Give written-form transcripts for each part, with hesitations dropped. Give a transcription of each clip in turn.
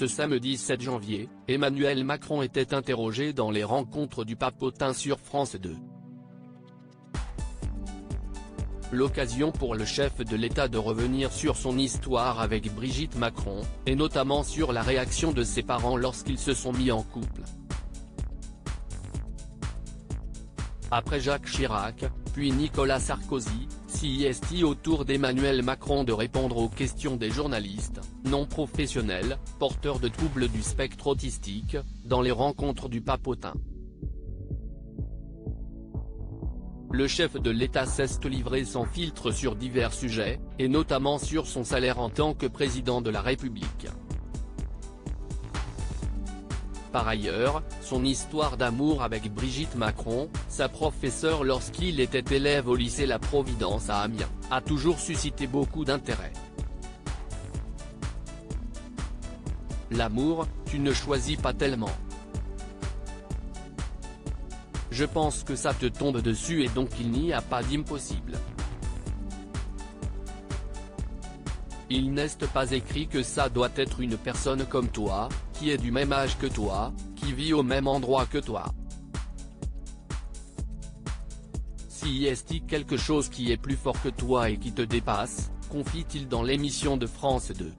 Ce samedi 7 janvier, Emmanuel Macron était interrogé dans les rencontres du Papotin sur France 2. L'occasion pour le chef de l'État de revenir sur son histoire avec Brigitte Macron, et notamment sur la réaction de ses parents lorsqu'ils se sont mis en couple. Après Jacques Chirac, puis Nicolas Sarkozy, s'il au tour d'Emmanuel Macron de répondre aux questions des journalistes, non professionnels, porteurs de troubles du spectre autistique, dans les rencontres du Papotin. Le chef de l'État s'est livré sans filtre sur divers sujets, et notamment sur son salaire en tant que président de la République. Par ailleurs, son histoire d'amour avec Brigitte Macron, sa professeure lorsqu'il était élève au lycée La Providence à Amiens, a toujours suscité beaucoup d'intérêt. L'amour, tu ne choisis pas tellement. Je pense que ça te tombe dessus et donc il n'y a pas d'impossible. Il n'est pas écrit que ça doit être une personne comme toi, qui est du même âge que toi, qui vit au même endroit que toi. Si est quelque chose qui est plus fort que toi et qui te dépasse, confie-t-il dans l'émission de France 2.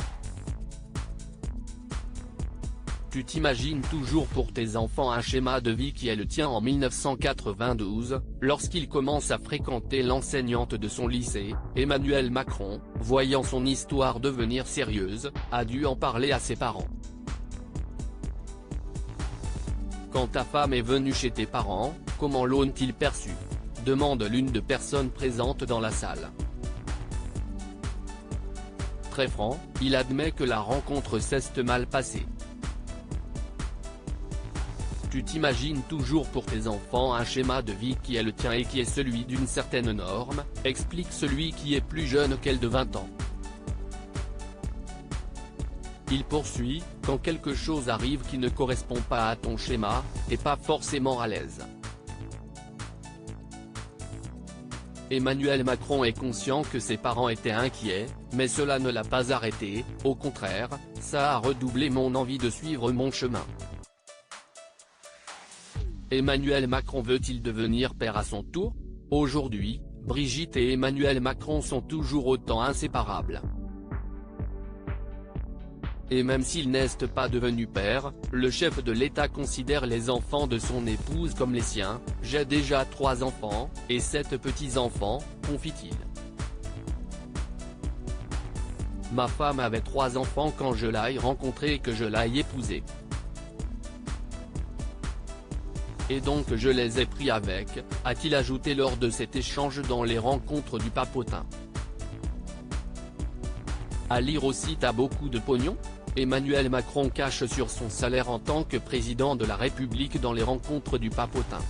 Tu t'imagines toujours pour tes enfants un schéma de vie qui est le tien en 1992, lorsqu'il commence à fréquenter l'enseignante de son lycée, Emmanuel Macron, voyant son histoire devenir sérieuse, a dû en parler à ses parents. Quand ta femme est venue chez tes parents, comment l'ont-ils perçue ? Demande l'une des personnes présentes dans la salle. Très franc, il admet que la rencontre s'est mal passée. Tu t'imagines toujours pour tes enfants un schéma de vie qui est le tien et qui est celui d'une certaine norme, explique celui qui est plus jeune qu'elle de 20 ans. Il poursuit, quand quelque chose arrive qui ne correspond pas à ton schéma, t'es pas forcément à l'aise. Emmanuel Macron est conscient que ses parents étaient inquiets, mais cela ne l'a pas arrêté, au contraire, ça a redoublé mon envie de suivre mon chemin. Emmanuel Macron veut-il devenir père à son tour ? Aujourd'hui, Brigitte et Emmanuel Macron sont toujours autant inséparables. Et même s'il n'est pas devenu père, le chef de l'État considère les enfants de son épouse comme les siens. « J'ai déjà 3 enfants, et 7 petits-enfants », confie-t-il. « Ma femme avait 3 enfants quand je l'ai rencontrée et que je l'ai épousée. Et donc je les ai pris avec », a-t-il ajouté lors de cet échange dans les rencontres du Papotin. À lire aussi T'as beaucoup de pognon ? Emmanuel Macron cache sur son salaire en tant que président de la République dans les rencontres du Papotin.